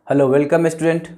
Hello welcome student,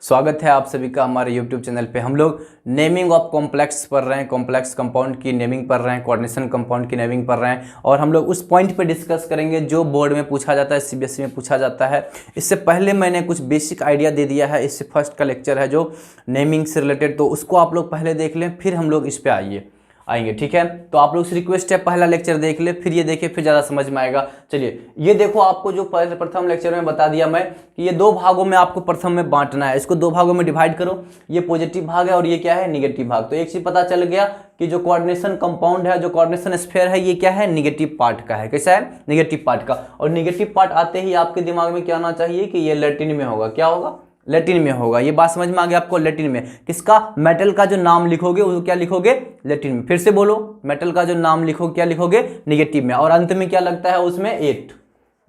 स्वागत है आप सभी का हमारे यूट्यूब चैनल पे। हम लोग नेमिंग ऑफ कॉम्प्लेक्स पढ़ रहे हैं, कॉम्प्लेक्स कंपाउंड की नेमिंग पढ़ रहे हैं, कोऑर्डिनेशन कंपाउंड की नेमिंग पढ़ रहे हैं और हम लोग उस पॉइंट पे डिस्कस करेंगे जो बोर्ड में पूछा जाता है, सीबीएसई में पूछा जाता है। इससे पहले मैंने कुछ बेसिक आइडिया दे दिया है, इससे फर्स्ट का लेक्चर है जो नेमिंग से रिलेटेड, तो उसको आप लोग पहले देख लें, फिर हम लोग इस पर आएंगे, ठीक है। तो आप लोग से रिक्वेस्ट है पहला लेक्चर देख ले, फिर ये देखें, फिर ज़्यादा समझ में आएगा। चलिए ये देखो, आपको जो प्रथम लेक्चर में बता दिया मैं कि ये दो भागों में आपको प्रथम में बांटना है, इसको दो भागों में डिवाइड करो। ये पॉजिटिव भाग है और ये क्या है, निगेटिव भाग। तो एक चीज पता चल गया कि जो कोऑर्डिनेशन कंपाउंड है, जो कोऑर्डिनेशन स्फीयर है, ये क्या है, निगेटिव पार्ट का है। कैसा है, निगेटिव पार्ट का। और निगेटिव पार्ट आते ही आपके दिमाग में क्या आना चाहिए कि ये लैटिन में होगा। क्या होगा, लैटिन में होगा। ये बात समझ में आ गया आपको। लैटिन में किसका, मेटल का जो नाम लिखोगे वो क्या लिखोगे, लैटिन में। फिर से बोलो, मेटल का जो नाम लिखोगे क्या लिखोगे, निगेटिव में। और अंत में क्या लगता है उसमें, 8।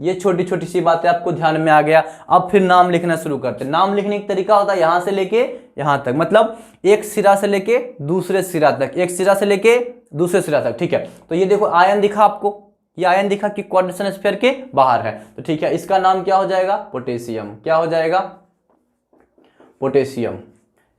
ये छोटी छोटी सी बातें आपको ध्यान में आ गया। अब फिर नाम लिखना शुरू करते हैं। नाम लिखने का तरीका होता है यहां से लेके यहां तक, मतलब एक सिरा से लेके दूसरे सिरा तक, एक सिरा से लेके दूसरे सिरा तक, ठीक है। तो ये देखो आयन दिखा आपको, ये आयन दिखा कि कोऑर्डिनेशन स्फीयर के बाहर है, तो ठीक है। इसका नाम क्या हो जाएगा, पोटेशियम। क्या हो जाएगा, पोटेशियम।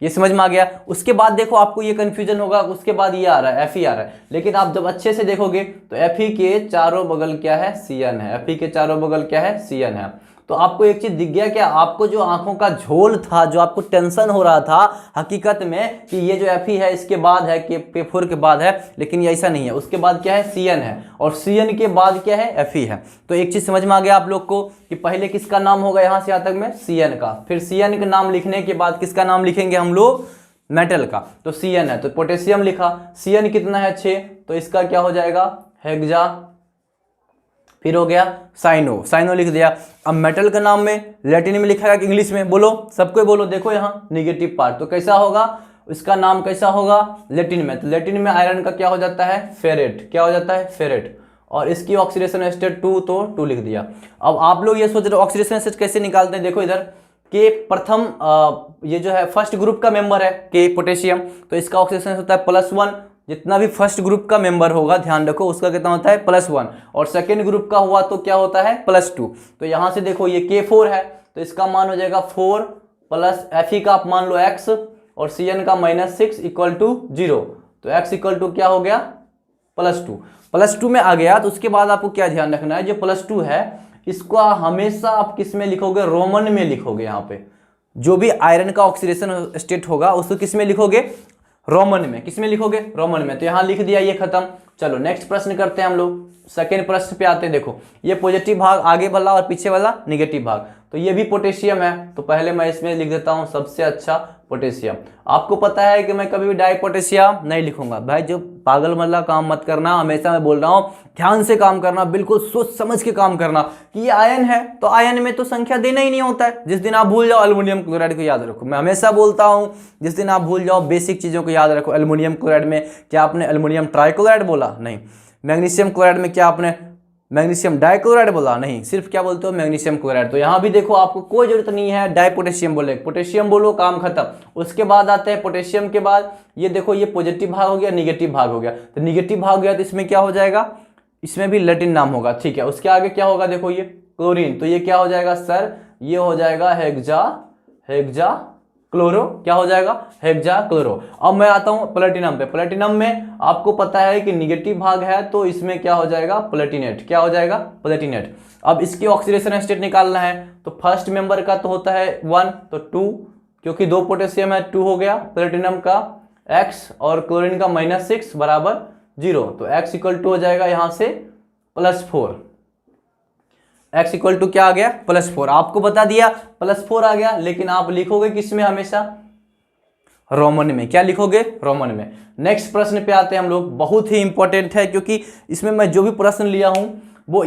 ये समझ में आ गया। उसके बाद देखो आपको ये कंफ्यूजन होगा, उसके बाद ये आ रहा है, Fe आ रहा है। लेकिन आप जब अच्छे से देखोगे तो Fe के चारों बगल क्या है, Cn है। Fe के चारों बगल क्या है, Cn है। तो आपको एक चीज दिख गया क्या, आपको जो आंखों का झोल था, जो आपको टेंशन हो रहा था हकीकत में कि ये जो Fe है इसके बाद है, कि P4 के बाद है, लेकिन ये ऐसा नहीं है। उसके बाद क्या है, Cn है, और Cn के बाद क्या है, Fe है। तो एक चीज समझ में आ गया आप लोग को कि पहले किसका नाम होगा यहां से यहां तक में, Cn का। फिर Cn का नाम लिखने के बाद किसका नाम लिखेंगे हम लोग, मेटल का। तो Cn है, तो पोटेशियम लिखा। Cn कितना है, 6, तो इसका क्या हो जाएगा, हेक्सा। फिर हो गया साइनो, साइनो लिख दिया। अब मेटल का नाम में लैटिन में लिखा है कि इंग्लिश में, बोलो सबको बोलो। देखो यहाँ निगेटिव पार्ट, तो कैसा होगा, इसका नाम कैसा होगा, लैटिन में। तो लैटिन में आयरन का क्या हो जाता है, फेरेट। क्या हो जाता है, फेरेट। और इसकी ऑक्सीडेशन स्टेट 2, तो 2 लिख दिया। अब आप लोग ये सोच रहे हो ऑक्सीडेशन स्टेट कैसे निकालते हैं। देखो इधर के प्रथम ये जो है फर्स्ट ग्रुप का मेंबर है के पोटेशियम, तो इसका ऑक्सीडेशन होता है +1। जितना भी फर्स्ट ग्रुप का मेंबर होगा ध्यान रखो उसका कितना होता है, +1। और सेकेंड ग्रुप का हुआ तो क्या होता है, +2। तो यहां से देखो ये K4 है, तो इसका मान हो जाएगा 4 प्लस Fe का आप मान लो x, और Cn का -6 = 0। तो x = क्या हो गया, +2। +2 में आ गया। तो उसके बाद आपको क्या ध्यान रखना है, जो +2 है इसको हमेशा आप किस में लिखोगे, रोमन में लिखोगे। यहाँ पे जो भी आयरन का ऑक्सीडेशन स्टेट होगा उसको किस में लिखोगे, रोमन में। किस में लिखोगे, रोमन में। तो यहां लिख दिया, ये खत्म। चलो नेक्स्ट प्रश्न करते हैं हम लोग। सेकेंड प्रश्न पे आते हैं। देखो ये पॉजिटिव भाग आगे वाला और पीछे वाला निगेटिव भाग, तो ये भी पोटेशियम है। तो पहले मैं इसमें लिख देता हूं सबसे अच्छा पोटेशियम। आपको पता है कि मैं कभी भी डाई पोटेशियम नहीं लिखूंगा भाई, जो पागल वाला काम मत करना। हमेशा मैं बोल रहा हूं ध्यान से काम करना, बिल्कुल सोच समझ के काम करना कि ये आयन है तो आयन में तो संख्या देना ही नहीं होता है। जिस दिन आप भूल जाओ एल्युमिनियम क्लोराइड को याद रखो, मैं हमेशा बोलता हूं जिस दिन आप भूल जाओ बेसिक चीजों को याद रखो। एल्युमिनियम क्लोराइड में क्या आपने एल्युमिनियम ट्राइक्लोराइड बोला, नहीं। मैग्नीशियम क्लोराइड में क्या आपने मैग्नीशियम डाइक्लोराइड बोला, नहीं। सिर्फ क्या बोलते हो, मैग्नीशियम क्लोराइड। तो यहां भी देखो आपको कोई जरूरत नहीं है डाई पोटेशियम बोले, पोटेशियम बोलो काम खत्म। उसके बाद आते हैं पोटेशियम के बाद ये देखो, ये पॉजिटिव भाग हो गया, निगेटिव भाग हो गया। तो निगेटिव भाग हो गया तो इसमें क्या हो जाएगा, इसमें भी लैटिन नाम होगा, ठीक है। उसके आगे क्या होगा, देखो ये क्लोरीन, तो ये क्या हो जाएगा सर, ये हो जाएगा हेक्सा क्लोरो। क्या हो जाएगा, हेक्सा क्लोरो। अब मैं आता हूं प्लेटिनम पे। प्लेटिनम में आपको पता है कि निगेटिव भाग है, तो इसमें क्या हो जाएगा, प्लेटिनेट। क्या हो जाएगा, प्लेटिनेट। अब इसकी ऑक्सीडेशन स्टेट निकालना है, तो फर्स्ट मेंबर का तो होता है 1, तो 2, क्योंकि 2 पोटेशियम है, 2 हो गया। प्लेटिनम का x और क्लोरीन का -6 = 0, तो x = हो जाएगा यहां से +4। x = क्या आ गया, +4। आपको बता दिया +4 आ गया, लेकिन आप लिखोगे किसमें, हमेशा रोमन में। क्या लिखोगे, रोमन में। नेक्स्ट प्रश्न पे आते हैं हम लोग। बहुत ही इंपॉर्टेंट है, क्योंकि इसमें मैं जो भी प्रश्न लिया हूं वो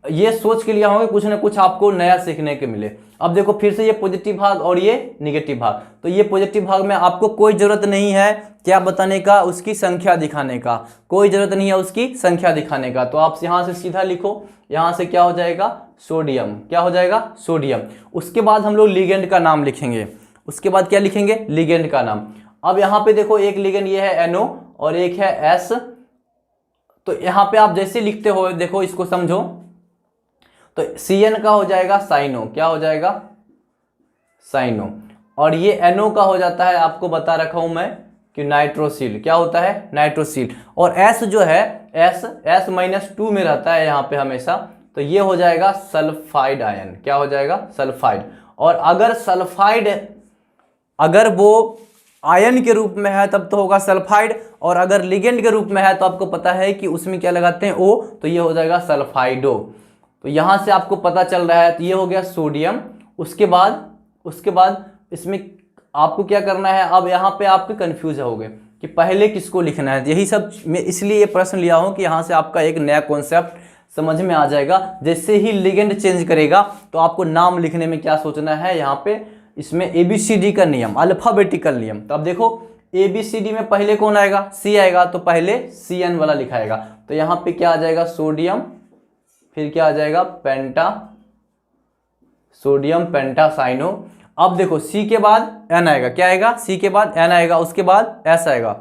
ये सोच के लिया हूं कि कुछ ना कुछ आपको नया सीखने के मिले। अब देखो फिर से ये पॉजिटिव भाग और ये निगेटिव भाग। तो ये पॉजिटिव भाग में आपको कोई जरूरत नहीं है क्या बताने का, उसकी संख्या दिखाने का। कोई जरूरत नहीं है उसकी संख्या दिखाने का। तो आप यहां से सीधा लिखो, यहां से क्या हो जाएगा, सोडियम। क्या हो जाएगा, सोडियम। उसके बाद हम लोग लिगेंड का नाम लिखेंगे। उसके बाद क्या लिखेंगे, लिगेंड का नाम। अब यहां पे देखो एक लिगेंड ये है NO और एक है S। तो यहां पे आप जैसे लिखते हो, देखो इसको समझो, तो CN का हो जाएगा साइनो, क्या हो जाएगा साइनो। और ये NO का हो जाता है, आपको बता रखा हूं मैं कि नाइट्रोसिल, क्या होता है नाइट्रोसिल। और S जो है S-2 में रहता है यहाँ पे हमेशा, तो ये हो जाएगा सल्फाइड आयन, क्या हो जाएगा सल्फाइड। और अगर सल्फाइड अगर वो आयन के रूप में है तब तो होगा सल्फाइड, और अगर लिगेंड के रूप में है तो आपको पता है कि उसमें क्या लगाते हैं O, तो ये हो जाएगा सल्फाइडो। तो यहाँ से आपको पता चल रहा है, तो ये हो गया सोडियम। उसके बाद इसमें आपको क्या करना है, अब यहाँ पे आपके कंफ्यूज होगे कि पहले किसको लिखना है। यही सब मैं इसलिए ये प्रश्न लिया हूँ कि यहाँ से आपका एक नया कॉन्सेप्ट समझ में आ जाएगा। जैसे ही लिगेंड चेंज करेगा तो आपको नाम लिखने में क्या सोचना है, यहाँ पे इसमें ABCD का नियम, अल्फाबेटिकल नियम। तो अब देखो ABCD में पहले कौन आएगा, C आएगा, तो पहले CN वाला लिखाएगा। तो यहाँ पे क्या आ जाएगा सोडियम, फिर क्या आ जाएगा सोडियम पेंटासाइनो। अब देखो C के बाद N आएगा, क्या आएगा C के बाद N आएगा, उसके बाद S आएगा।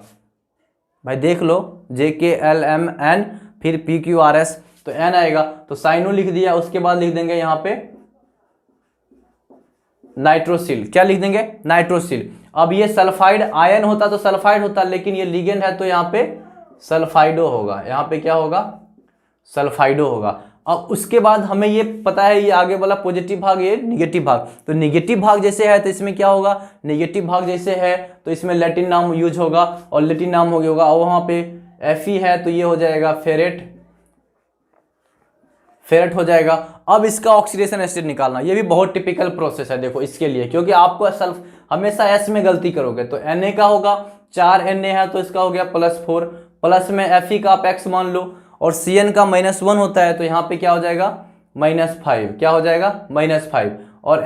भाई देख लो JKLMN फिर PQRS, तो N आएगा, तो साइनो लिख दिया। उसके बाद लिख देंगे यहाँ पे नाइट्रोसिल, क्या लिख देंगे नाइट्रोसिल। अब ये सल्फाइड आयन होता तो सल्फाइड होता, लेकिन ये लिगेंड है तो यहाँ पे सल्फाइडो होगा, यहाँ पे क्या होगा सल्फाइडो होगा। अब उसके बाद हमें ये पता है, ये आगे वाला पॉजिटिव भाग, ये निगेटिव भाग। तो निगेटिव भाग जैसे है तो इसमें क्या होगा, निगेटिव भाग जैसे है तो इसमें लैटिन नाम यूज होगा, और लैटिन नाम हो गया होगा, और वहाँ पे Fe है तो ये हो जाएगा फेरेट हो जाएगा। अब इसका ऑक्सीडेशन स्टेट निकालना, ये भी बहुत टिपिकल प्रोसेस है देखो इसके लिए, क्योंकि आपको सल्फ हमेशा S में गलती करोगे। तो Na का होगा 4 Na है तो इसका हो गया +4, प्लस में Fe का आप X मान लो, और Cn का -1 होता है तो यहाँ पे क्या हो जाएगा -5, क्या हो जाएगा -5, और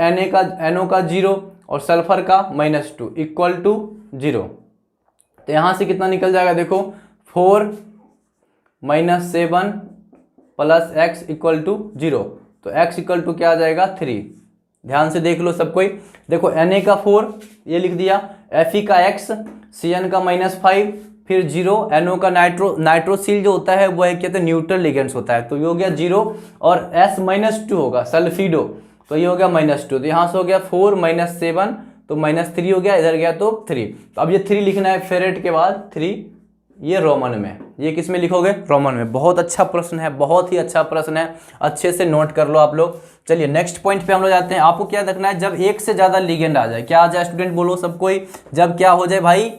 NO का 0 और सल्फर का -2 = 0। तो यहाँ से कितना निकल जाएगा देखो 4 - 7 + X = 0, तो X = क्या आ जाएगा 3। ध्यान से देख लो सब कोई, देखो Na का 4 ये लिख दिया, Fe का X, Cn का -5, फिर 0, NO का नाइट्रोसिल जो होता है वो है कहते हैं न्यूट्रल लिगेंड्स होता है, तो ये हो गया 0, और S-2 होगा सल्फिडो, तो ये हो गया -2, तो यहाँ से हो गया 4 - 7 तो -3 हो गया, इधर गया तो 3। तो अब ये 3 लिखना है फेरेट के बाद 3, ये रोमन में, ये किस में लिखोगे रोमन में। बहुत अच्छा प्रश्न है, बहुत ही अच्छा प्रश्न है, अच्छे से नोट कर लो आप लोग। चलिए नेक्स्ट पॉइंट पे हम लोग जाते हैं। आपको क्या देखना है, जब एक से ज्यादा लिगेंड आ जाए, क्या आ जाए स्टूडेंट बोलो सब कोई, जब क्या हो जाए भाई,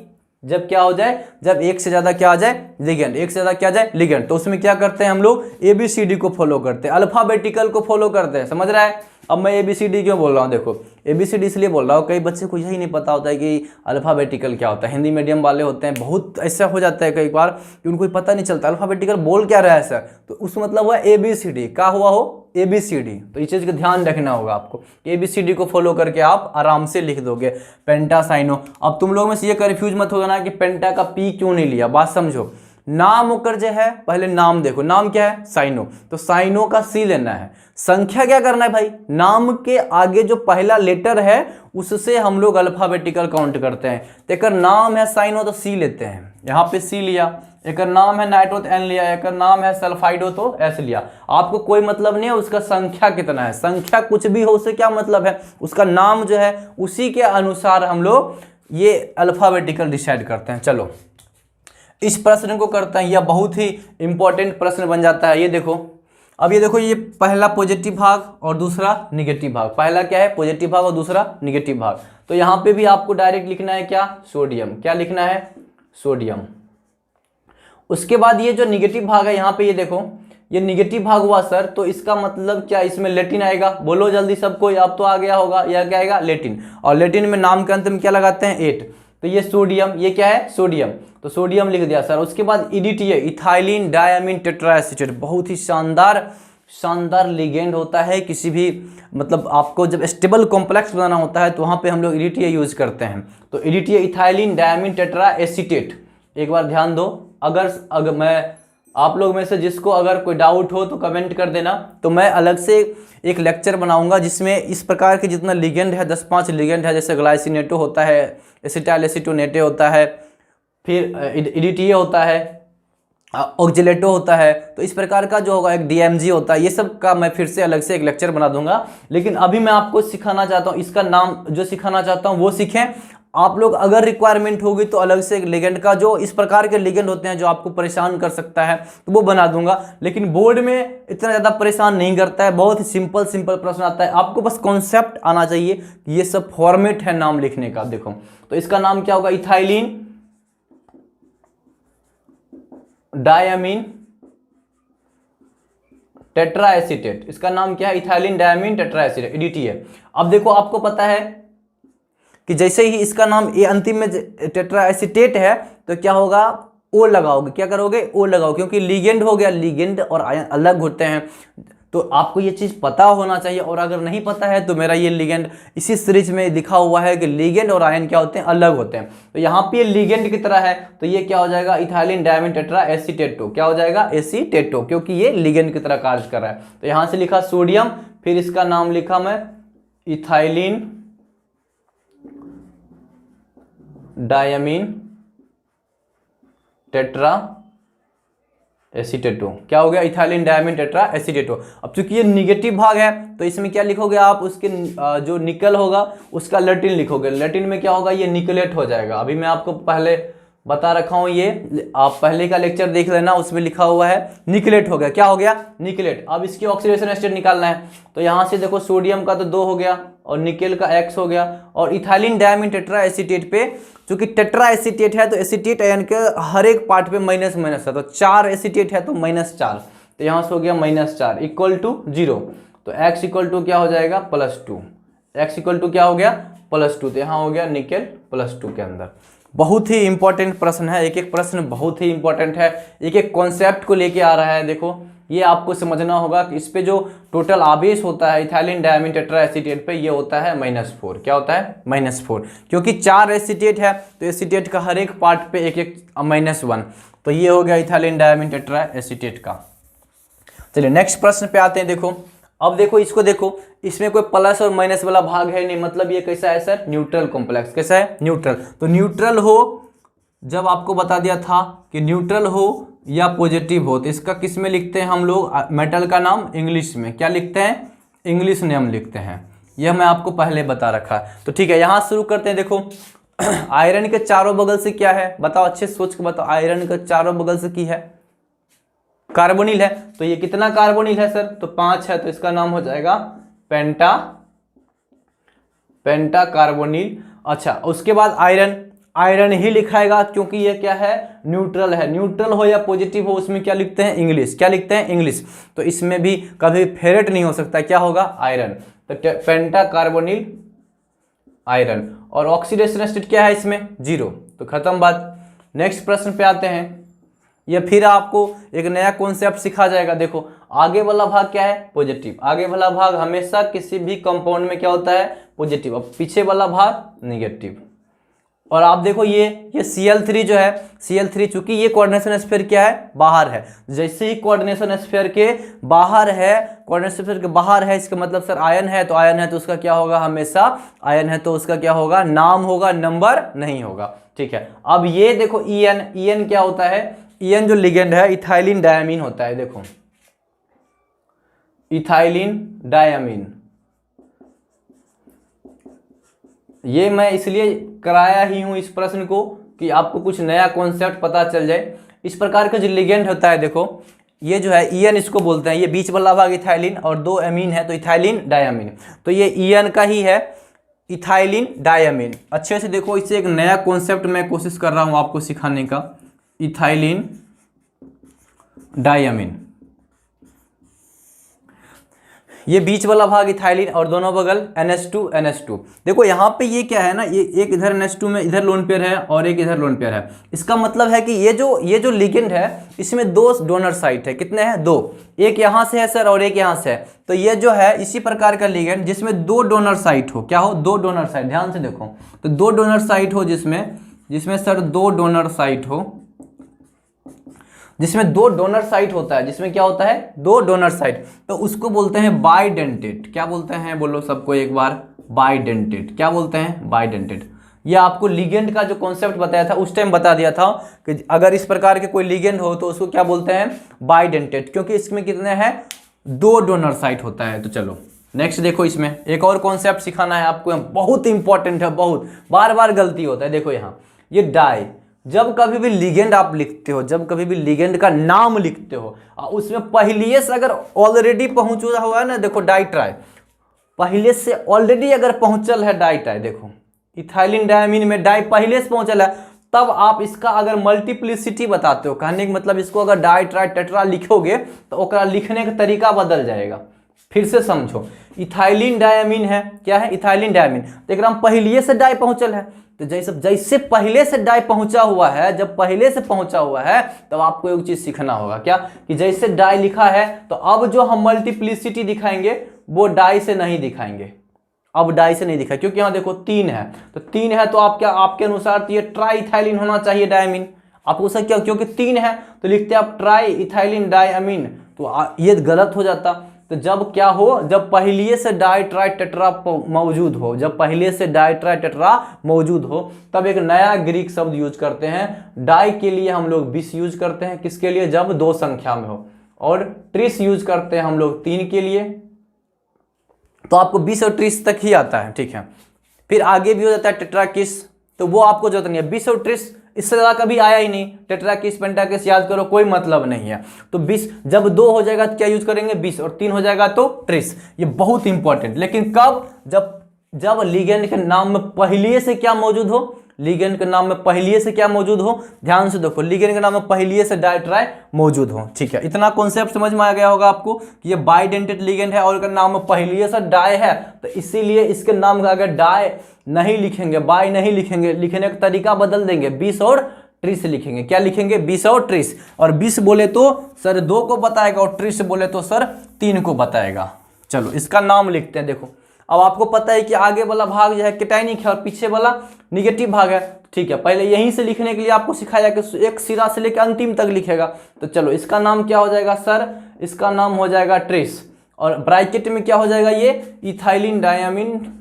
जब क्या हो जाए, जब एक से ज्यादा क्या आ जाए लिगेंड, एक से ज्यादा क्या आ जाए लिगेंड। तो उसमें क्या करते हैं हम लोग ABCD को फॉलो करते हैं, अल्फाबेटिकल को फॉलो करते हैं, समझ रहा है। अब मैं ABCD क्यों बोल रहा हूँ, देखो ABCD इसलिए बोल रहा हूँ, कई बच्चे को यही नहीं पता होता है कि अल्फाबेटिकल क्या होता है। हिंदी मीडियम वाले होते हैं, बहुत ऐसा हो जाता है कई बार कि उनको पता नहीं चलता अल्फाबेटिकल बोल क्या रहा है सर, तो उस मतलब हुआ ABCD, क्या हुआ हो ABCD। तो इस चीज़ का ध्यान रखना होगा आपको, ABCD को फॉलो करके आप आराम से लिख दोगे पेंटासाइनो। अब तुम लोग में से ये कंफ्यूज मत होगा ना कि पेंटा का P क्यों नहीं लिया, बात समझो। नाम होकर जो है, पहले नाम देखो, नाम क्या है साइनो, तो साइनो का C लेना है। संख्या क्या करना है भाई, नाम के आगे जो पहला लेटर है उससे हम लोग अल्फाबेटिकल काउंट करते हैं। तो एक नाम है साइनो तो C लेते हैं, यहाँ पे C लिया। एक नाम है नाइट्रो तो N लिया, एक नाम है सल्फाइडो तो S लिया। आपको कोई मतलब नहीं है उसका संख्या कितना है, संख्या कुछ भी हो उससे क्या मतलब है, उसका नाम जो है उसी के अनुसार हम लोग ये अल्फाबेटिकल डिसाइड करते हैं। चलो इस प्रश्न को करते हैं, यह बहुत ही इंपॉर्टेंट प्रश्न बन जाता है। ये देखो, अब ये देखो, ये पहला पॉजिटिव भाग और दूसरा निगेटिव भाग, पहला क्या है पॉजिटिव भाग और दूसरा निगेटिव भाग। तो यहाँ पे भी आपको डायरेक्ट लिखना है क्या सोडियम, क्या लिखना है सोडियम। उसके बाद ये जो निगेटिव भाग है यहाँ पे, ये देखो ये निगेटिव भाग हुआ सर, तो इसका मतलब क्या, इसमें लेटिन आएगा, बोलो जल्दी सबको, अब तो आ गया होगा, यह क्या आएगा लेटिन, और लेटिन में नाम के अंत में क्या लगाते हैं 8, तो ये सोडियम, ये क्या है सोडियम, तो सोडियम लिख दिया सर। उसके बाद EDTA इथाइलिन डायमीन टेट्राएसिटेट, बहुत ही शानदार लिगेंड होता है किसी भी, मतलब आपको जब स्टेबल कॉम्प्लेक्स बनाना होता है तो वहाँ पे हम लोग EDTA यूज करते हैं। तो EDTA इथाइलिन डायमीन टेट्राएसिटेट, एक बार ध्यान दो। अगर मैं आप लोग में से जिसको अगर कोई डाउट हो तो कमेंट कर देना, तो मैं अलग से एक लेक्चर बनाऊंगा जिसमें इस प्रकार के जितना लिगेंड है 10-5 लिगेंड है, जैसे ग्लाइसिनेटो होता है, एसिटाइल एसिटोनेटे होता है, फिर EDTA होता है, ऑक्जिलेटो होता है, तो इस प्रकार का जो होगा एक डीएमजी होता है। ये सब का मैं फिर से अलग से एक लेक्चर बना दूंगा, लेकिन अभी मैं आपको सिखाना चाहता हूँ, इसका नाम जो सिखाना चाहता हूँ वो सीखें आप लोग। अगर रिक्वायरमेंट होगी तो अलग से एक लिगेंड का, जो इस प्रकार के लिगेंड होते हैं जो आपको परेशान कर सकता है, तो वो बना दूंगा। लेकिन बोर्ड में इतना ज़्यादा परेशान नहीं करता है, बहुत ही सिंपल प्रश्न आता है, आपको बस कॉन्सेप्ट आना चाहिए। ये सब फॉर्मेट है नाम लिखने का। देखो तो इसका नाम क्या होगा, इथाइलिन डायमीन टेट्राएसीटेट। इसका नाम क्या है, इथाइलिन डायमीन टेट्राएसीटेट, ईडीटी है। अब देखो आपको पता है कि जैसे ही इसका नाम ये अंतिम में टेट्राएसीटेट है तो क्या होगा, ओ लगाओगे। क्या करोगे, ओ लगाओ, क्योंकि लिगेंड हो गया, लिगेंड और आयन अलग होते हैं। तो आपको ये चीज़ पता होना चाहिए, और अगर नहीं पता है तो मेरा ये लिगेंड इसी सीरीज में लिखा हुआ है कि लिगेंड और आयन क्या होते हैं, अलग होते हैं। तो यहाँ पे लिगेंड की तरह है, तो ये क्या हो जाएगा, इथाइलिन डायमीन टेट्राएसीटेटो। क्या हो जाएगा, एसीटेटो, क्योंकि ये लिगेंड की तरह कार्य कर रहा है। तो यहाँ से लिखा सोडियम, फिर इसका नाम लिखा मैं इथाइलिन डायमीन टेट्रा एसीटेटो। क्या हो गया, इथाइलिन डायमीन टेट्रा एसीटेटो। अब चूंकि ये निगेटिव भाग है तो इसमें क्या लिखोगे आप, उसके जो निकल होगा उसका लैटिन लिखोगे। लैटिन में क्या होगा, ये निकलेट हो जाएगा। अभी मैं आपको पहले बता रखा हूं, ये आप पहले का लेक्चर देख लेना, उसमें लिखा हुआ है निकलेट हो गया। क्या हो गया, निकलेट। अब इसकी ऑक्सीडेशन स्टेट निकालना है, तो यहाँ से देखो सोडियम का तो 2 हो गया और निकेल का X हो गया, और इथाइलिन डायमीन टेट्रा एसीटेट पे चूंकि टेट्रा एसीटेट है तो एसीटेट आयन के हर एक पार्ट पे माइनस माइनस है, तो 4 एसीटेट है तो -4, तो यहाँ से हो गया -4 इक्वल टू 0। तो X इक्वल टू क्या हो जाएगा, +2। X इक्वल टू क्या हो गया, +2, तो यहाँ हो गया निकेल +2 के अंदर। बहुत ही इंपॉर्टेंट प्रश्न है, एक एक प्रश्न बहुत ही इंपॉर्टेंट है, एक एक कॉन्सेप्ट को लेके आ रहा है। देखो ये आपको समझना होगा कि इस पे जो टोटल आवेश होता है इथाइलिन डायमीन टेट्रा एसीटेट पे, ये होता है -4। क्या होता है, -4, क्योंकि 4 एसीटेट है तो एसीटेट का हर एक पार्ट पे एक एक -1, तो ये हो गया इथाइलिन डायमीन टेट्रा एसीटेट का। चलिए नेक्स्ट प्रश्न पे आते हैं। देखो अब देखो इसको, देखो इसमें कोई प्लस और माइनस वाला भाग है नहीं, मतलब ये कैसा है सर, न्यूट्रल कॉम्प्लेक्स। कैसा है, न्यूट्रल। तो न्यूट्रल हो, जब आपको बता दिया था कि न्यूट्रल हो या पॉजिटिव हो, तो इसका किस में लिखते हैं हम लोग, मेटल का नाम इंग्लिश में क्या लिखते हैं, इंग्लिश नेम लिखते हैं। यह मैं आपको पहले बता रखा है। तो ठीक है, यहाँ शुरू करते हैं। देखो आयरन के चारों बगल से क्या है, बताओ, अच्छे सोच के बताओ। आयरन के चारों बगल से की है, कार्बोनिल है। तो ये कितना कार्बोनिल है सर, तो 5 है, तो इसका नाम हो जाएगा पेंटा कार्बोनिल। अच्छा, उसके बाद आयरन ही लिखाएगा, क्योंकि ये क्या है, न्यूट्रल है। न्यूट्रल हो या पॉजिटिव हो उसमें क्या लिखते हैं, इंग्लिश। क्या लिखते हैं, इंग्लिश। तो इसमें भी कभी फेरेट नहीं हो सकता, क्या होगा, आयरन। तो पेंटा कार्बोनिल आयरन। और ऑक्सीडेशन स्टेट क्या है इसमें, 0, तो खत्म बात। नेक्स्ट प्रश्न पे आते हैं। ये फिर आपको एक नया कॉन्सेप्ट सिखा जाएगा। देखो आगे वाला भाग क्या है, पॉजिटिव। आगे वाला भाग हमेशा किसी भी कंपाउंड में क्या होता है, पॉजिटिव। अब पीछे वाला भाग निगेटिव। और आप देखो ये Cl3 जो है, Cl3 चूंकि ये कोऑर्डिनेशन स्फीयर क्या है, बाहर है। जैसे ही कोऑर्डिनेशन स्फीयर के बाहर है, कोऑर्डिनेशन स्फीयर के बाहर है, इसका मतलब सर आयन है, तो आयन है तो उसका क्या होगा, हमेशा आयन है तो उसका क्या होगा, नाम होगा, नंबर नहीं होगा। ठीक है, अब ये देखो En क्या होता है, En जो लिगेंड है इथाइलिन डायमीन होता है। देखो इथाइलिन डायमीन, ये मैं इसलिए कराया ही हूं इस प्रश्न को कि आपको कुछ नया कॉन्सेप्ट पता चल जाए। इस प्रकार का जो लिगेंड होता है, देखो ये जो है En इसको बोलते हैं, ये बीच वाला भाग इथाइलिन और 2 एमीन है तो इथाइलिन डायमीन। तो ये En का ही है, इथाइलिन डायमीन। अच्छे से देखो, इससे एक नया कॉन्सेप्ट मैं कोशिश कर रहा हूं आपको सिखाने का, इथाइलिन डायमीन। ये बीच वाला भाग इथाइलिन और दोनों बगल NH2। देखो यहाँ पे ये क्या है ना, ये एक इधर NH2 में इधर लोन पेयर है और एक इधर लोन पेयर है। इसका मतलब है कि ये जो लिगेंड है इसमें 2 डोनर साइट है। कितने हैं, 2। एक यहाँ से है सर और एक यहाँ से है। तो ये जो है इसी प्रकार का लिगेंड जिसमें 2 डोनर साइट हो। क्या हो, 2 डोनर साइट। ध्यान से देखो, तो 2 डोनर साइट हो, जिसमें सर 2 डोनर साइट हो, जिसमें 2 डोनर साइट होता है, जिसमें क्या होता है, 2 डोनर साइट, तो उसको बोलते हैं बाइडेंटेट। क्या बोलते हैं, बोलो सबको एक बार, बाइडेंटेट। क्या बोलते हैं, बाइडेंटेट। ये आपको लिगेंड का जो कॉन्सेप्ट बताया था उस टाइम बता दिया था कि अगर इस प्रकार के कोई लिगेंड हो तो उसको क्या बोलते हैं, बाइडेंटेट, क्योंकि इसमें कितने हैं, 2 डोनर साइट होता है। तो चलो नेक्स्ट देखो, इसमें एक और कॉन्सेप्ट सिखाना है आपको, बहुत इंपॉर्टेंट है, बहुत बार बार गलती होता है। देखो यहाँ ये डाई, जब कभी भी लिगेंड आप लिखते हो, जब कभी भी लिगेंड का नाम लिखते हो उसमें पहले से अगर ऑलरेडी पहुंचा हुआ है ना, देखो डाई ट्राई, पहले से ऑलरेडी अगर पहुंचल है डाई ट्राई, देखो इथाइलिन डायमीन में डाई पहले से पहुंचल है, तब आप इसका अगर मल्टीप्लिसिटी बताते हो, कहने का मतलब इसको अगर डाई ट्राई टेट्रा लिखोगे तो ओकरा लिखने का तरीका बदल जाएगा। फिर से समझो, इथाइलिन डायमीन है, क्या है, इथाइलिन डायमीन, तो एकरा में पहले से डाई पहुंचल है, तो जैसे पहले से डाई पहुंचा हुआ है, जब पहले से पहुंचा हुआ है तब आपको एक चीज सीखना होगा, क्या, कि जैसे डाई लिखा है तो अब जो हम मल्टीप्लिसिटी दिखाएंगे वो डाई से नहीं दिखाएंगे, अब डाई से नहीं दिखा, क्योंकि यहाँ देखो 3 है, तो 3 है तो आप क्या, आपके अनुसार तो ये ट्राई इथाइलिन होना चाहिए डायमीन, आपको सर क्या, क्योंकि 3 है तो लिखते हैं आप ट्राई इथाइलिन डायमीन, तो ये गलत हो जाता। तो जब क्या हो, जब पहले से डाई ट्राई टेट्रा मौजूद हो, जब पहले से डाई ट्राई टेट्रा मौजूद हो, तब एक नया ग्रीक शब्द यूज करते हैं। डाई के लिए हम लोग 20 यूज करते हैं, किसके लिए, जब 2 संख्या में हो, और ट्रिस यूज करते हैं हम लोग 3 के लिए, तो आपको 20 और 30 तक ही आता है, ठीक है। फिर आगे भी हो जाता है टेट्राकिस, तो वो आपको जरूरत नहीं है, 20 और 30 इससे ज़्यादा कभी आया ही नहीं, टेट्राकिस पेंटाकिस याद करो, कोई मतलब नहीं है। तो 20 जब 2 हो जाएगा तो क्या यूज करेंगे, 20, और 3 हो जाएगा तो 30, ये बहुत इंपॉर्टेंट। लेकिन कब, जब लिगेंड के नाम में पहले से क्या मौजूद हो, लिगेंड के नाम में पहले से क्या मौजूद हो, ध्यान से देखो, लिगेंड के नाम में पहले से डाई ट्राई मौजूद हो, ठीक है। इतना कॉन्सेप्ट समझ में आ गया होगा आपको कि ये बाइडेंटेट लिगेंड है और इसका नाम में पहले से डाई है, तो इसीलिए इसके नाम का अगर डाई नहीं लिखेंगे, बाई नहीं लिखेंगे, लिखने का तरीका बदल देंगे, 20 और 30 लिखेंगे। क्या लिखेंगे, 20 और 30, और 20 बोले तो सर 2 को बताएगा और 30 बोले तो सर 3 को बताएगा। चलो इसका नाम लिखते हैं। देखो अब आपको पता है कि आगे वाला भाग जो है केटाइनिक है और पीछे वाला निगेटिव भाग है, ठीक है। पहले यहीं से लिखने के लिए आपको सिखाया कि एक सिरा से लेकर अंतिम तक लिखेगा। तो चलो इसका नाम क्या हो जाएगा सर, इसका नाम हो जाएगा ट्रेस, और ब्रैकेट में क्या हो जाएगा, ये इथाइलिन डायमीन।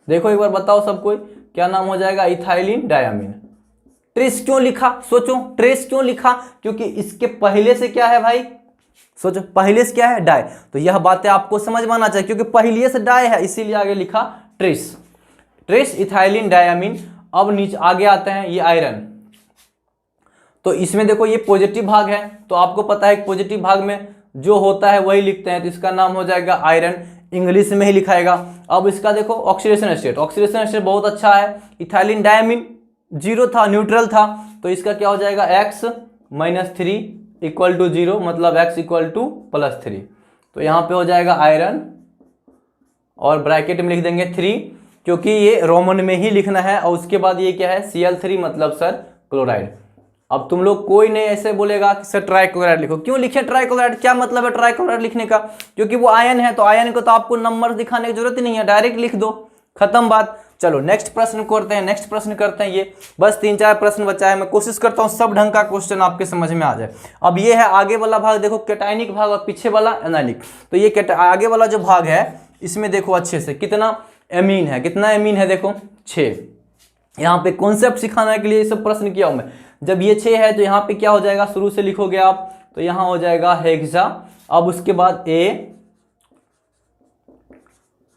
देखो एक बार बताओ सब कोई, क्या नाम हो जाएगा, इथाइलिन डायमीन। ट्रेस क्यों लिखा, सोचो ट्रेस क्यों लिखा, क्योंकि इसके पहले से क्या है भाई, सोचो पहले से क्या है, डाई। तो यह बातें आपको समझ में आना चाहिए, क्योंकि पहले से डाई है इसीलिए आगे लिखा ट्रेस, ट्रेस इथाइलिन डायमीन। अब नीचे आगे आते हैं ये आयरन, तो इसमें देखो ये पॉजिटिव भाग है, तो आपको पता है पॉजिटिव भाग में जो होता है वही लिखते हैं, तो इसका नाम हो जाएगा आयरन, इंग्लिश में ही लिखाएगा। अब इसका देखो ऑक्सीडेशन स्टेट, ऑक्सीडेशन स्टेट बहुत अच्छा है, इथाइलिन डायमीन 0 था, न्यूट्रल था, तो इसका क्या हो जाएगा x - 3 इक्वल टू 0, मतलब x इक्वल टू +3। तो यहाँ पे हो जाएगा आयरन और ब्रैकेट में लिख देंगे 3, क्योंकि ये रोमन में ही लिखना है। और उसके बाद ये क्या है, Cl3, मतलब सर क्लोराइड। अब तुम लोग कोई नहीं ऐसे बोलेगा कि सर ट्राइक्लोराइड लिखो, क्यों लिखे ट्राइक्लोराइड, क्या मतलब है ट्राइक्लोराइड लिखने का, क्योंकि वो आयन है, तो आयन को तो आपको नंबर दिखाने की जरूरत ही नहीं है, डायरेक्ट लिख दो, खत्म बात। चलो नेक्स्ट प्रश्न करते हैं, नेक्स्ट प्रश्न करते हैं। ये बस 3-4 प्रश्न बचा है, मैं कोशिश करता हूँ सब ढंग का क्वेश्चन आपके समझ में आ जाए। अब ये है आगे वाला भाग, देखो कैटाइनिक भाग और पीछे वाला एनालिक। तो ये आगे वाला जो भाग है इसमें देखो अच्छे से कितना एमीन है, कितना एमीन है, देखो 6। यहाँ पे कॉन्सेप्ट सिखाने के लिए सब प्रश्न किया हूं मैं। जब ये 6 है तो यहाँ पे क्या हो जाएगा, शुरू से लिखोगे आप, तो यहाँ हो जाएगा हेक्सा। अब उसके बाद ए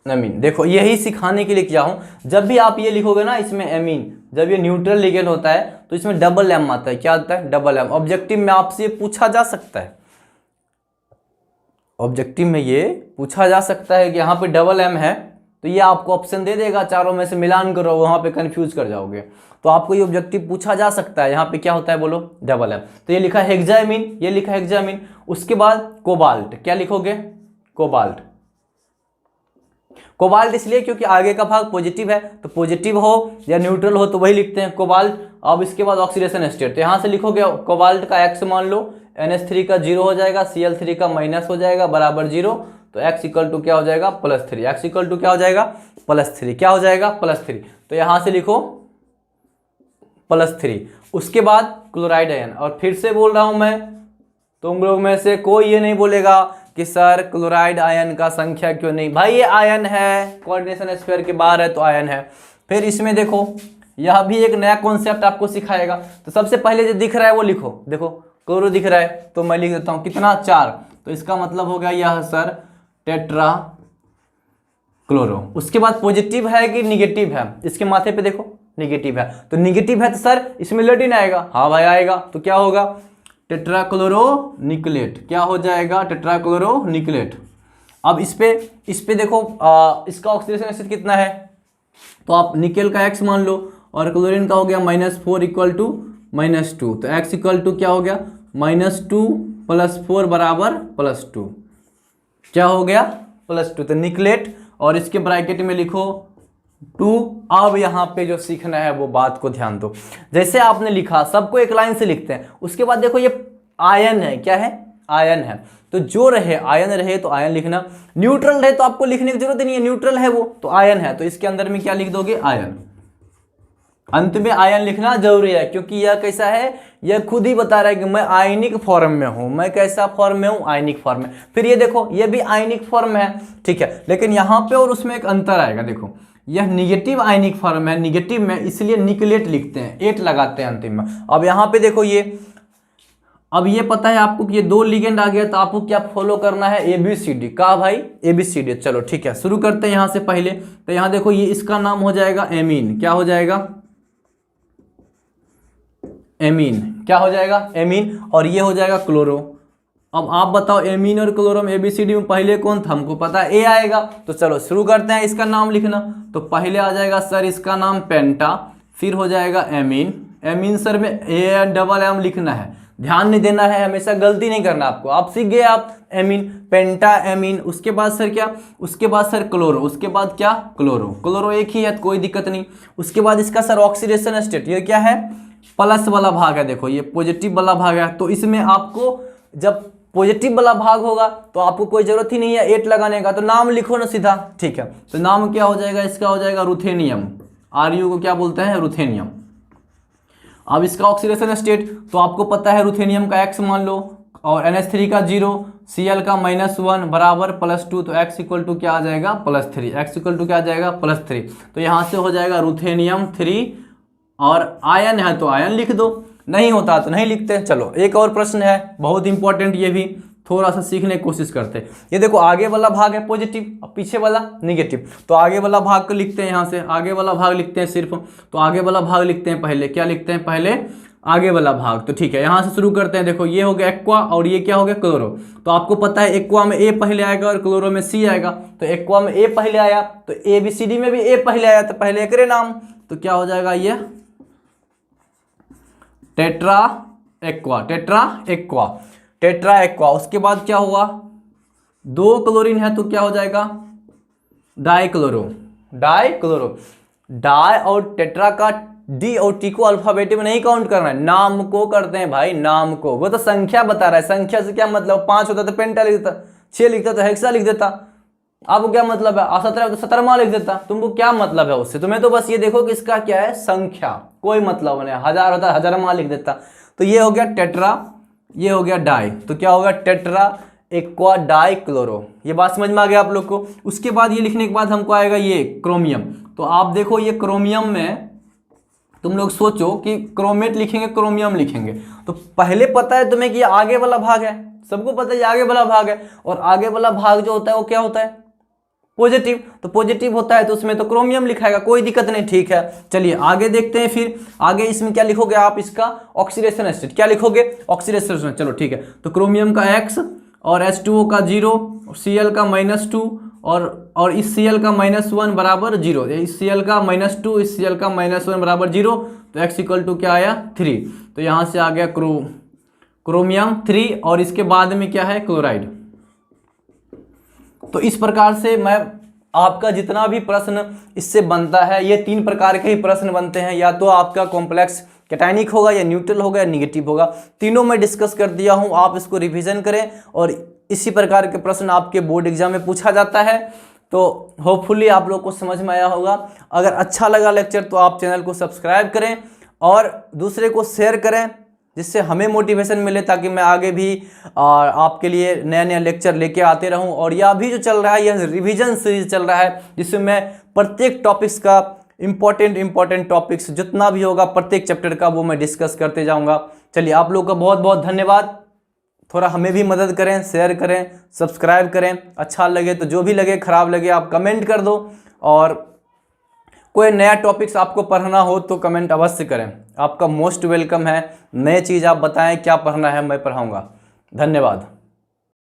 एमीन, देखो यही सिखाने के लिए किया हूं। जब भी आप ये लिखोगे ना इसमें एमीन, जब ये न्यूट्रल लिगेंड होता है तो इसमें डबल एम आता है। क्या आता है, डबल एम। ऑब्जेक्टिव में आपसे पूछा जा सकता है, ऑब्जेक्टिव में ये पूछा जा सकता है कि यहाँ पे डबल एम है, तो ये आपको ऑप्शन दे देगा, चारों में से मिलान करो, वहां पे कंफ्यूज कर जाओगे। तो आपको ये ऑब्जेक्टिव पूछा जा सकता है, यहाँ पे क्या होता है बोलो, डबल एम। तो ये लिखा है हेक्सामीन, ये लिखा है हेक्सामीन। उसके बाद कोबाल्ट, क्या लिखोगे, कोबाल्ट। कोबाल्ट इसलिए क्योंकि आगे का भाग पॉजिटिव है, तो पॉजिटिव हो या न्यूट्रल हो तो वही लिखते हैं कोबाल्ट। अब इसके बाद ऑक्सीडेशन स्टेट, तो यहाँ से लिखोगे कोबाल्ट का x मान लो, NH3 का 0 हो जाएगा, Cl3 का माइनस हो जाएगा, बराबर 0, तो x इक्वल टू क्या हो जाएगा, +3। x इक्वल टू क्या हो जाएगा, +3। क्या हो जाएगा, +3। तो यहाँ से लिखो +3। उसके बाद क्लोराइड आयन, और फिर से बोल रहा हूं मैं, तुम लोग में से कोई ये नहीं बोलेगा कि सर क्लोराइड आयन का संख्या क्यों नहीं, भाई ये आयन है, कोऑर्डिनेशन स्क्वायर के बाहर है तो आयन है। फिर इसमें देखो यह भी एक नया कॉन्सेप्ट आपको सिखाएगा। तो सबसे पहले जो दिख रहा है वो लिखो, देखो क्लोरो दिख रहा है तो मैं लिख देता हूँ कितना 4, तो इसका मतलब हो गया यह सर टेट्रा क्लोरो। उसके बाद पॉजिटिव है कि निगेटिव है, इसके माथे पे देखो निगेटिव है, तो निगेटिव है तो सर इसमें लेटिन आएगा, हाँ भाई आएगा, तो क्या होगा टेट्राक्लोरो निकलेट, क्या हो जाएगा टेट्राक्लोरो निकलेट। अब इस पे देखो इसका ऑक्सीडेशन एसिड कितना है, तो आप निकेल का x मान लो और क्लोरीन का हो गया -4 इक्वल टू -2, तो x इक्वल टू क्या हो गया -2 + 4 बराबर +2, क्या हो गया +2, तो निकलेट और इसके ब्रैकेट में लिखो 2। अब यहाँ पे जो सीखना है वो बात को ध्यान दो, जैसे आपने लिखा सबको एक लाइन से लिखते हैं, उसके बाद देखो ये आयन है, क्या है आयन है, तो जो रहे आयन रहे तो आयन लिखना, न्यूट्रल रहे तो आपको लिखने की जरूरत ही नहीं है, न्यूट्रल है वो तो आयन है, तो इसके अंदर में क्या लिख दोगे आयन, अंत में आयन लिखना जरूरी है, क्योंकि यह कैसा है, यह खुद ही बता रहा है कि मैं आयनिक फॉर्म में हूं, मैं कैसा फॉर्म में हूं आयनिक फॉर्म में। फिर ये देखो ये भी आयनिक फॉर्म है, ठीक है, लेकिन यहाँ पे और उसमें एक अंतर आएगा, देखो यह निगेटिव आयनिक फॉर्म है, निगेटिव में इसलिए निकलेट लिखते हैं, 8 लगाते हैं अंतिम में। अब यहाँ पे देखो ये, अब ये पता है आपको कि ये 2 लिगेंड आ गया, तो आपको क्या फॉलो करना है ABCD का भाई ABCD। चलो ठीक है शुरू करते हैं यहाँ से पहले, तो यहाँ देखो ये इसका नाम हो जाएगा एमीन, क्या हो जाएगा एमीन, क्या हो जाएगा एमीन, और ये हो जाएगा क्लोरो। अब आप बताओ एमीन और क्लोरो में ABCD में पहले कौन था, हमको पता है A आएगा, तो चलो शुरू करते हैं इसका नाम लिखना। तो पहले आ जाएगा सर इसका नाम पेंटा, फिर हो जाएगा एमीन, एमीन सर में A लिखना है, ध्यान नहीं देना है, हमेशा गलती नहीं करना आपको, आप सीख गए आप एमीन पेंटा एमीन। उसके बाद सर क्या, उसके बाद सर क्लोरो, उसके बाद क्या क्लोरो, क्लोरो एक ही है तो कोई दिक्कत नहीं। उसके बाद इसका सर ऑक्सीडेशन स्टेट, ये क्या है प्लस वाला भाग है, देखो ये पॉजिटिव वाला भाग है, तो इसमें आपको जब पॉजिटिव वाला भाग होगा तो आपको कोई जरूरत ही नहीं है 8 लगाने का, तो नाम लिखो ना सीधा, ठीक है। तो नाम क्या हो जाएगा, इसका हो जाएगा रुथेनियम, RU को क्या बोलते हैं रुथेनियम। अब इसका ऑक्सीडेशन स्टेट तो आपको पता है, रुथेनियम का X मान लो और NH3 का 0, Cl का -1 बराबर +2, तो X इक्वल टू क्या आ जाएगा +3, X इक्वल टू क्या आ जाएगा +3, तो यहाँ से हो जाएगा रुथेनियम 3, और आयन है तो आयन लिख दो, नहीं होता तो नहीं लिखते। चलो एक और प्रश्न है बहुत इंपॉर्टेंट, ये भी थोड़ा सा सीखने की कोशिश करते हैं। ये देखो आगे वाला भाग है पॉजिटिव और पीछे वाला निगेटिव, तो आगे वाला भाग को लिखते हैं, यहाँ से आगे वाला भाग लिखते हैं सिर्फ, तो आगे वाला भाग लिखते हैं पहले, क्या लिखते हैं पहले आगे वाला भाग, तो ठीक है यहाँ से शुरू करते हैं। देखो ये हो गया एक्वा और ये क्या हो गया क्लोरो, तो आपको पता है एक्वा में A पहले आएगा और क्लोरो में C आएगा, तो एक्वा में A पहले आया तो ABCD में भी A पहले आया, तो पहले एकरे नाम, तो क्या हो जाएगा ये tetra aqua, tetra aqua, tetra aqua. उसके बाद क्या हुआ 2 क्लोरीन है तो क्या हो जाएगा डाइक्लोरो, डाइक्लोरो, डाई और टेट्रा का D और T को अल्फाबेट में नहीं काउंट करना है, नाम को करते हैं भाई, नाम को, वो तो संख्या बता रहा है, संख्या से क्या मतलब, 5 होता तो पेंटा लिख देता, 6 लिखता तो हेक्सा लिख देता, आपको क्या मतलब है, 17 तो 17वां लिख देता, तुमको क्या मतलब है उससे, तुम्हें तो बस ये देखो कि इसका क्या है संख्या, कोई मतलब नहीं, 1000 होता 1000वां लिख देता। तो ये हो गया टेट्रा, ये हो गया डाई, तो क्या होगा टेट्रा एक्वा डाई क्लोरो, ये बात समझ में आ गया आप लोग को। उसके बाद ये लिखने के बाद हमको आएगा ये क्रोमियम, तो आप देखो ये क्रोमियम में तुम लोग सोचो कि क्रोमेट लिखेंगे क्रोमियम लिखेंगे, तो पहले पता है तुम्हें कि ये आगे वाला भाग है, सबको पता है ये आगे वाला भाग है, और आगे वाला भाग जो होता है वो क्या होता है पॉजिटिव, तो पॉजिटिव होता है तो उसमें तो क्रोमियम लिखाएगा, कोई दिक्कत नहीं, ठीक है। चलिए आगे देखते हैं, फिर आगे इसमें क्या लिखोगे आप, इसका ऑक्सीडेशन स्टेट क्या लिखोगे ऑक्सीडेशन स्टेट, चलो ठीक है। तो क्रोमियम का X और H2O का 0, Cl का -2 और इस Cl का -1 बराबर 0, इस Cl का -2 इस Cl का -1 बराबर 0, तो X इक्वल टू क्या आया 3, तो यहाँ से आ गया क्रोमियम 3, और इसके बाद में क्या है क्लोराइड। तो इस प्रकार से मैं आपका जितना भी प्रश्न इससे बनता है, ये 3 प्रकार के ही प्रश्न बनते हैं, या तो आपका कॉम्प्लेक्स कैटायनिक होगा या न्यूट्रल होगा या निगेटिव होगा, तीनों मैं डिस्कस कर दिया हूं, आप इसको रिवीजन करें और इसी प्रकार के प्रश्न आपके बोर्ड एग्जाम में पूछा जाता है। तो होपफुली आप लोग को समझ में आया होगा। अगर अच्छा लगा लेक्चर तो आप चैनल को सब्सक्राइब करें और दूसरे को शेयर करें, जिससे हमें मोटिवेशन मिले, ताकि मैं आगे भी आपके लिए नया नया लेक्चर लेके आते रहूं। और यह भी जो चल रहा है, यह रिवीजन सीरीज चल रहा है, जिसमें मैं प्रत्येक टॉपिक्स का इंपॉर्टेंट टॉपिक्स जितना भी होगा प्रत्येक चैप्टर का वो मैं डिस्कस करते जाऊंगा। चलिए, आप लोगों का बहुत बहुत धन्यवाद। थोड़ा हमें भी मदद करें, शेयर करें, सब्सक्राइब करें। अच्छा लगे तो, जो भी लगे, खराब लगे आप कमेंट कर दो। और कोई नया टॉपिक्स आपको पढ़ना हो तो कमेंट अवश्य करें, आपका मोस्ट वेलकम है। नए चीज़ आप बताएं क्या पढ़ना है, मैं पढ़ाऊंगा। धन्यवाद।